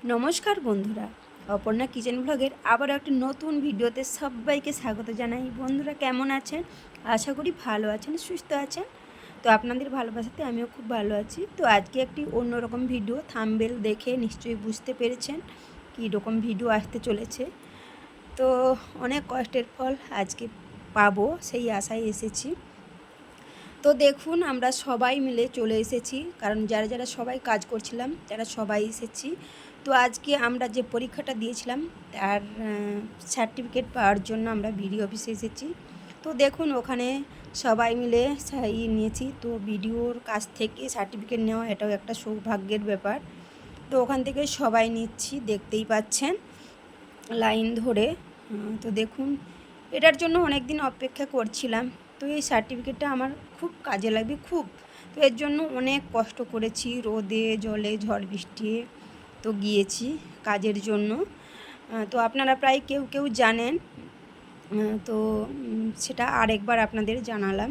নমস্কার বন্ধুরা, অপর্ণা কিচেন ব্লগের আবার একটা নতুন ভিডিওতে সবাইকে স্বাগত জানাই। বন্ধুরা কেমন আছেন? আশা করি ভালো আছেন, সুস্থ আছেন। তো আপনাদের ভালোবাসাতে আমিও খুব ভালো আছি। তো আজকে একটি অন্যরকম ভিডিও, থাম্বনেল দেখে নিশ্চয়ই বুঝতে পেরেছেন কী রকম ভিডিও আসতে চলেছে। তো অনেক কষ্টের ফল আজকে পাবো সেই আশায় এসেছি। তো দেখুন আমরা সবাই মিলে চলে এসেছি, কারণ যারা যারা সবাই কাজ করছিলাম তারা সবাই এসেছি। তো আজকে আমরা যে পরীক্ষাটা দিয়েছিলাম তার সার্টিফিকেট পাওয়ার জন্য আমরা বিডিও অফিসে এসেছি। তো দেখুন ওখানে সবাই মিলে নিয়েছি। তো বিডিওর কাছ থেকে সার্টিফিকেট নেওয়া এটাও একটা সৌভাগ্যের ব্যাপার। তো ওখান থেকে সবাই নিচ্ছি, দেখতেই পাচ্ছেন লাইন ধরে। তো দেখুন এটার জন্য অনেক দিন অপেক্ষা করছিলাম। তো এই সার্টিফিকেটটা আমার খুব কাজে লাগবে, খুব। তো এর জন্য অনেক কষ্ট করেছি, রোদে জলে ঝড় বৃষ্টি তো গিয়েছি কাজের জন্য। তো আপনারা প্রায় কেউ কেউ জানেন, তো সেটা আরেকবার আপনাদের জানালাম।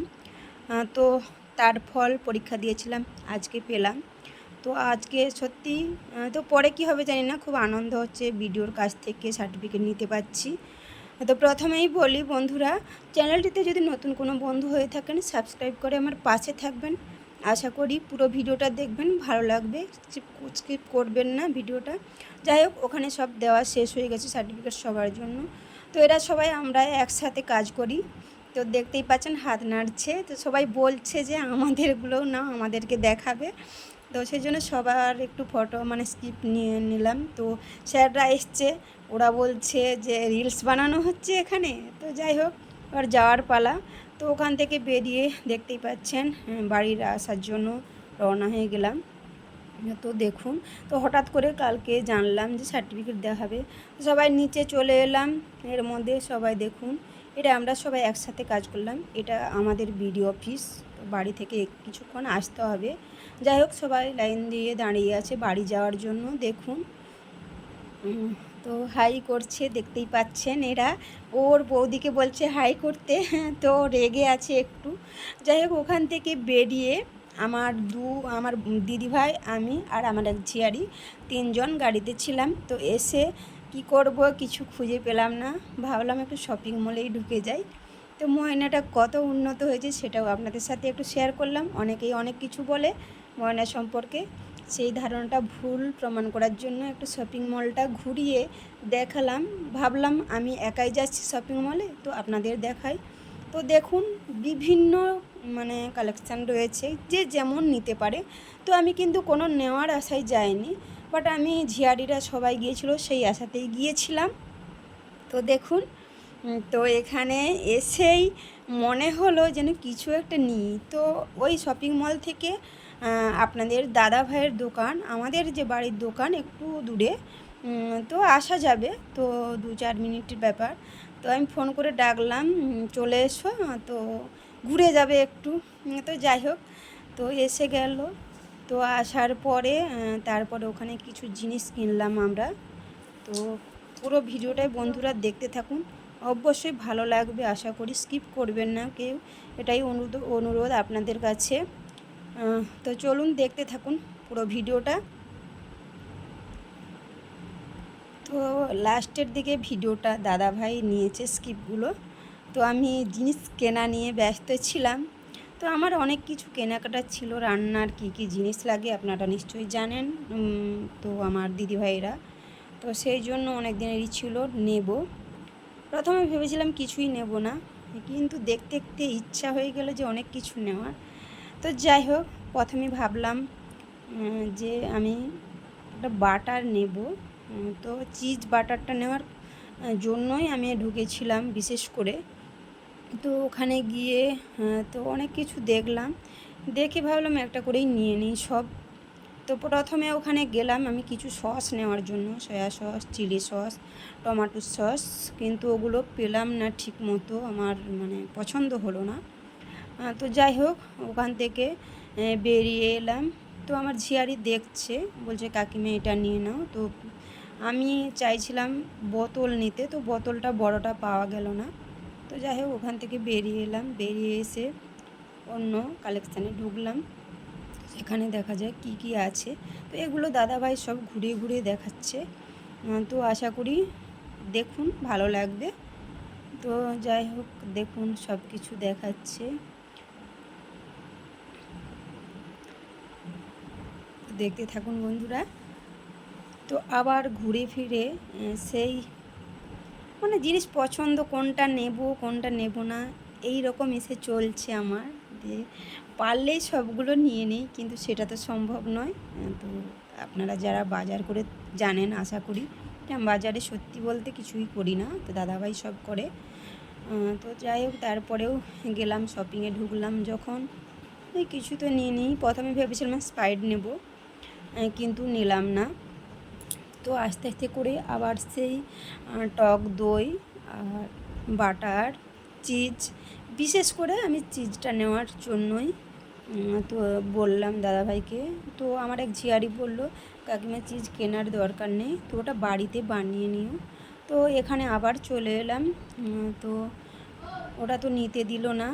তো তার ফল পরীক্ষা দিয়েছিলাম, আজকে পেলাম। তো আজকে সত্যি, তো পরে কি হবে জানি না, খুব আনন্দ হচ্ছে ভিডিওর কাছ থেকে সার্টিফিকেট নিতে পারছি। তো প্রথমেই বলি বন্ধুরা, চ্যানেলটিতে যদি নতুন কোনো বন্ধু হয়ে থাকেন সাবস্ক্রাইব করে আমার পাশে থাকবেন। আশা করি পুরো ভিডিওটা দেখবেন, ভালো লাগবে, স্কিপ করবেন না ভিডিওটা। যাই হোক, ওখানে সব দেওয়া শেষ হয়ে গেছে সার্টিফিকেট সবার জন্য। তো এরা সবাই আমরা একসাথে কাজ করি। তো দেখতেই পাচ্ছেন হাত নাড়ছে। তো সবাই বলছে যে আমাদেরগুলোও না, আমাদেরকে দেখাবে। তো সেই জন্য সবার একটু ফটো স্কিপ নিয়ে নিলাম। তো স্যাররা এসছে, ওরা বলছে যে রিলস বানানো হচ্ছে এখানে। তো যাই হোক, এবার যাওয়ার পালা। তো ওখান থেকে বেরিয়ে দেখতেই পাচ্ছেন বাড়ির আসার জন্য রওনা হয়ে গেলাম। তো দেখুন, তো হঠাৎ করে কালকে জানলাম যে সার্টিফিকেট দেওয়া হবে। সবাই নিচে চলে এলাম। এর মধ্যে সবাই দেখুন, এটা আমরা সবাই একসাথে কাজ করলাম। এটা আমাদের বিডিও অফিস। তো বাড়ি থেকে কিছুক্ষণ আসতে হবে। যাই হোক, সবাই লাইন দিয়ে দাঁড়িয়ে আছে বাড়ি যাওয়ার জন্য। দেখুন তো হাই করছে, দেখতেই পাচ্ছেন এরা। ওর বৌদিকে বলছে হাই করতে, তো রেগে আছে একটু। যাই হোক, ওখান থেকে বেরিয়ে আমার দিদিভাই, আমি আর আমার এক ঝিয়ারি, তিনজন গাড়িতে ছিলাম। তো এসে কি করব, কিছু খুঁজে পেলাম না, ভাবলাম একটু শপিং মলেই ঢুকে যাই। তো ময়নাটা কত উন্নত হয়েছে সেটাও আপনাদের সাথে একটু শেয়ার করলাম। অনেকেই অনেক কিছু বলে ময়না সম্পর্কে, সেই ধারণাটা ভুল প্রমাণ করার জন্য একটু শপিং মলটা ঘুরিয়ে দেখালাম। ভাবলাম আমি একাই যাচ্ছি শপিং মলে, তো আপনাদের দেখাই। তো দেখুন বিভিন্ন কালেকশান রয়েছে, যে যেমন নিতে পারে। তো আমি কিন্তু কোনো নেওয়ার আশায় যাইনি, বাট আমি ঝিয়ারিরা সবাই গিয়েছিল সেই আশাতেই গিয়েছিলাম। তো দেখুন, তো এখানে এসেই মনে হলো যেন কিছু একটা নিই। তো ওই শপিং মল থেকে আপনাদের দাদা ভাইয়ের দোকান, আমাদের যে বাড়ির দোকান একটু দূরে, তো আসা যাবে, তো 2-4 মিনিটের ব্যাপার। তো আমি ফোন করে ডাকলাম, চলে এসো, তো ঘুরে যাবে একটু। তো যাই হোক, তো এসে গেল। তো আসার পরে তারপরে ওখানে কিছু জিনিস কিনলাম আমরা। তো পুরো ভিডিওটাই বন্ধুরা দেখতে থাকুন, অবশ্যই ভালো লাগবে আশা করি, স্কিপ করবেন না কেউ, এটাই অনুরোধ আপনাদের কাছে। তো চলুন দেখতে থাকুন পুরো ভিডিওটা। তো লাস্টের দিকে ভিডিওটা দাদাভাই নিয়েছে স্কিপগুলো। তো আমি জিনিস কেনা নিয়ে ব্যস্ত ছিলাম। তো আমার অনেক কিছু কেনাকাটা ছিল, রান্নার কি কি জিনিস লাগে আপনারা নিশ্চয়ই জানেন। তো আমার দিদিভাইরা, তো সেই জন্য অনেক দিনেরই ছিল নেব। প্রথমে ভেবেছিলাম কিছুই নেব না, কিন্তু দেখতে দেখতে ইচ্ছা হয়ে গেল যে অনেক কিছু নেওয়ার। তো যাই হোক, প্রথমে ভাবলাম যে আমি একটা বাটার নেব। তো চিজ বাটারটা নেওয়ার জন্যই আমি ঢুকেছিলাম বিশেষ করে। তো ওখানে গিয়ে তো অনেক কিছু দেখলাম, দেখে ভাবলাম একটা করেই নিয়ে নিই সব। তো প্রথমে ওখানে গেলাম আমি কিছু সস নেওয়ার জন্য, soya sauce, chilli sauce, tomato sauce, কিন্তু ওগুলো পেলাম না ঠিক মতো, আমার পছন্দ হলো না। তো যাই হোক, ওখান থেকে বেরিয়ে এলাম। তো আমার ঝিয়ারি দেখছে, বলছে কাকিমা এটা নিয়ে নাও। তো আমি চাইছিলাম বোতল নিতে, তো বোতলটা বড়টা পাওয়া গেল না। তো যাই হোক, ওখান থেকে বেরিয়ে এলাম, বেরিয়ে এসে অন্য কালেকশানে ঢুকলাম। এখানে দেখা যায় কি কি আছে। তো এগুলো দাদাভাই সব ঘুরিয়ে ঘুরিয়ে দেখাচ্ছে। তো আশা করি দেখুন ভালো লাগবে। তো যাই হোক দেখুন সব কিছু দেখাচ্ছে, দেখতে থাকুন বন্ধুরা। তো আবার ঘুরে ফিরে সেই মানে জিনিস পছন্দ কোনটা নেব কোনটা নেব না এই রকম এসে চলছে আমার। যে পারলেই সবগুলো নিয়ে নেই, কিন্তু সেটা তো সম্ভব নয়। তো আপনারা যারা বাজার করে জানেন আশা করি, আমি বাজারে সত্যি বলতে কিছুই করি না, তো দাদাভাই সব করে। তো যাই হোক তারপরেও গেলাম শপিংয়ে, ঢুকলাম যখন এই কিছু তো নিয়ে নিই। প্রথমে ভেবেছিলাম স্প্রাইট নেব, কিন্তু নিলাম না। তো আস্তে আস্তে করে আবার সেই টক দই আর বাটার, চিজ, বিশেষ করে আমি চিজটা নেওয়ার জন্যই তো বললাম দাদাভাইকে। তো আমার এক ঝিয়ারি বলল, কাকিমা চিজ কেনার দরকার নেই, তো ওটা বাড়িতে বানিয়ে নিও। তো এখানে আবার চলে এলাম। তো ওটা তো নিতে দিল না।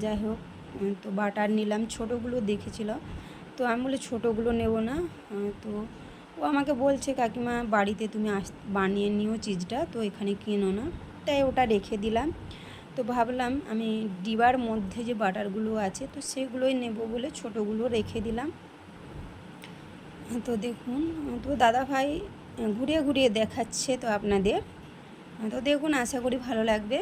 যাই হোক তো বাটার নিলাম, ছোটোগুলো দেখেছিল, তো আমি বলি ছোটোগুলো নেব না। তো ও আমাকে বলছে, কাকিমা বাড়িতে তুমি বানিয়ে নিও চিজটা, তো এখানে কেনো না। তাই ওটা রেখে দিলাম। তো ভাবলাম আমি ডিবার মধ্যে যে বাটারগুলো আছে তো সেগুলোই নেব বলে ছোটোগুলো রেখে দিলাম। তো দেখুন, তো দাদাভাই ঘুরিয়ে ঘুরিয়ে দেখাচ্ছে তো আপনাদের। তো দেখুন আশা করি ভালো লাগবে।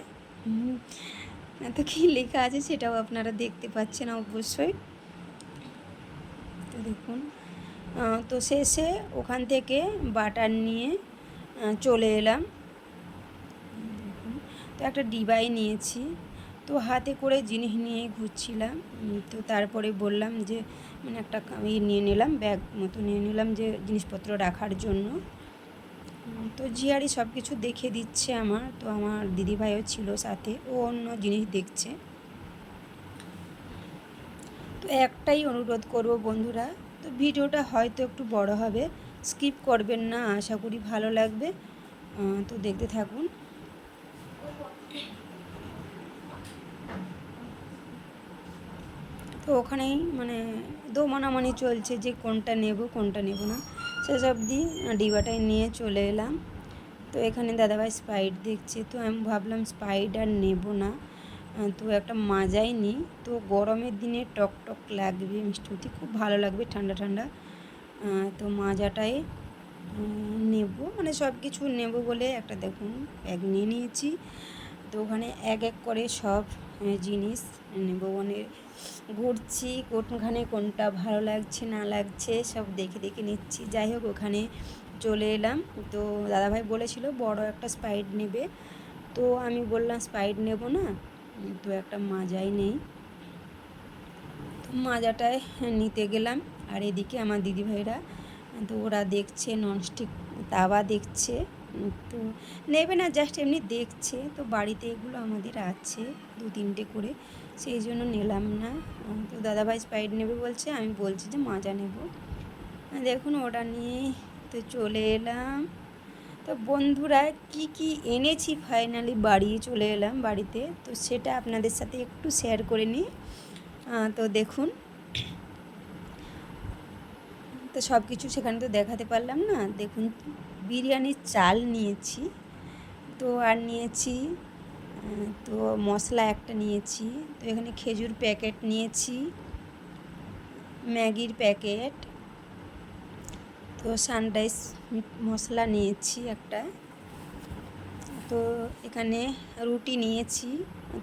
তো কী লেখা আছে সেটাও আপনারা দেখতে পাচ্ছেন অবশ্যই। তো দেখুন, তো শেষে ওখান থেকে বাটার নিয়ে চলে এলাম। তো একটা ডিবাই নিয়েছি, তো হাতে করে জিনিস নিয়ে ঘুরছিলাম। তো তারপরে বললাম যে মানে একটা নিয়ে নিলাম, ব্যাগ মতো নিয়ে নিলাম যে জিনিসপত্র রাখার জন্য। তো জিয়ারি সব কিছু দেখে দিচ্ছে আমার। তো আমার দিদিভাইও ছিল সাথে, ও অন্য জিনিস দেখছে। তো একটাই অনুরোধ করব বন্ধুরা, তো ভিডিওটা হয়তো একটু বড় হবে, স্কিপ করবেন না, আশা করি ভালো লাগবে। তো দেখতে থাকুন। তো ওখানেই মানে দোমানামানি চলছে যে কোনটা নেব কোনটা নেব না, সেসব দিয়ে ডিবাটাই নিয়ে চলে এলাম। তো এখানে দাদাভাই স্প্রাইট দেখছে, তো আমি ভাবলাম স্প্রাইট আর নেব না, তো একটা মাজাই নিই। তো গরমের দিনে টক টক লাগবে, মিষ্টি খুব ভালো লাগবে ঠান্ডা ঠান্ডা। তো মাজাটাই নেব, মানে সব কিছু নেব বলে একটা দেখুন ব্যাগ নিয়ে নিয়েছি। তো ওখানে এক এক করে সব জিনিস নেব, মানে ঘুরছি কোনখানে কোনটা ভালো লাগছে না লাগছে সব দেখে দেখে নিচ্ছি। যাই হোক ওখানে চলে এলাম। তো দাদাভাই বলেছিল বড় একটা স্প্রাইট নেবে, তো আমি বললাম স্প্রাইট নেব না, তো একটা মাজাই নেই। তো মাজাটায় নিতে গেলাম। আর এদিকে আমার দিদিভাইরা, তো ওরা দেখছে ননস্টিক তাওয়া দেখছে, তো নেবে না, জাস্ট এমনি দেখছে। তো বাড়িতে এগুলো আমাদের আছে 2-3টে করে, সেই জন্য নিলাম না। তো দাদাভাই স্প্রাইট নেবে বলছে, আমি বলছি যে মাজা নেব। দেখুন ওটা নিয়ে তো চলে এলাম। তো বন্ধুরা কি কি এনেছি ফাইনালি বাড়ি চলে এলাম বাড়িতে, তো সেটা আপনাদের সাথে একটু শেয়ার করে নিই। তো দেখুন, তো সব কিছু সেখানে তো দেখাতে পারলাম না। দেখুন বিরিয়ানির চাল নিয়েছি, তো আর নিয়েছি তো মশলা একটা নিয়েছি, তো এখানে খেজুর প্যাকেট নিয়েছি, ম্যাগির প্যাকেট, তো সানরাইজ মশলা নিয়েছি একটা, তো এখানে রুটি নিয়েছি।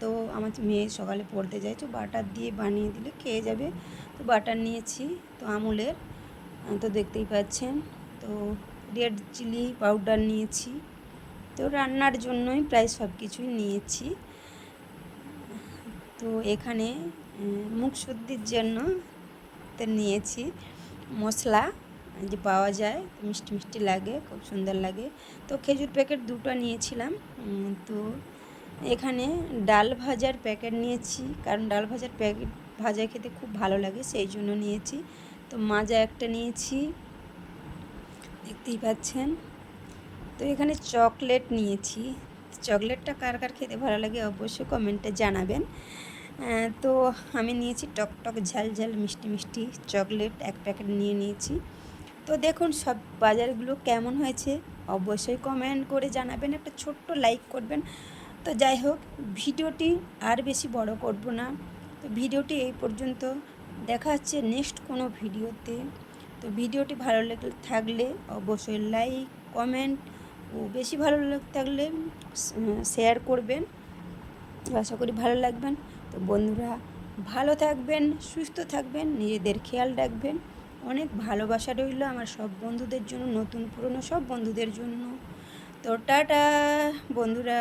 তো আমার মেয়ে সকালে পড়তে যায়, তো বাটার দিয়ে বানিয়ে দিলে খেয়ে যাবে, তো বাটার নিয়েছি, তো আমুলের, তো দেখতেই পাচ্ছেন। তো রেড চিলি পাউডার নিয়েছি, তো রান্নার জন্যই প্রায় সব কিছুই নিয়েছি। তো এখানে মুখ শুদ্ধির জন্য তো নিয়েছি মশলা, যে পাওয়া যায় মিষ্টি মিষ্টি লাগে, খুব সুন্দর লাগে। তো খেজুর প্যাকেট 2টা নিয়েছিলাম। তো এখানে ডাল ভাজার প্যাকেট নিয়েছি, কারণ ডাল ভাজার প্যাকেট ভাজা খেতে খুব ভালো লাগে, সেই জন্য নিয়েছি। তো মাজা একটা নিয়েছি, দেখতেই পাচ্ছেন। তো এখানে চকলেট নিয়েছি, চকলেটটা কার কার খেতে ভালো লাগে অবশ্যই কমেন্টে জানাবেন। তো আমি নিয়েছি টকটক ঝাল ঝাল মিষ্টি মিষ্টি চকলেট এক প্যাকেট নিয়ে নিয়েছি। তো দেখুন সব বাজারগুলো কেমন হয়েছে অবশ্যই কমেন্ট করে জানাবেন, একটা ছোট্ট লাইক করবেন। তো যাই হোক, ভিডিওটি আর বেশি বড় করব না। তো ভিডিওটি এই পর্যন্ত, দেখা হচ্ছে নেক্সট কোনো ভিডিওতে। তো ভিডিওটি ভালো থাকলে অবশ্যই লাইক কমেন্ট ও বেশি ভালো থাকলে শেয়ার করবেন। আশা করি ভালো লাগবেন। তো বন্ধুরা ভালো থাকবেন, সুস্থ থাকবেন, নিজেদের খেয়াল রাখবেন। অনেক ভালোবাসা রইল আমার সব বন্ধুদের জন্য, নতুন পুরনো সব বন্ধুদের জন্য। তো টাটা বন্ধুরা।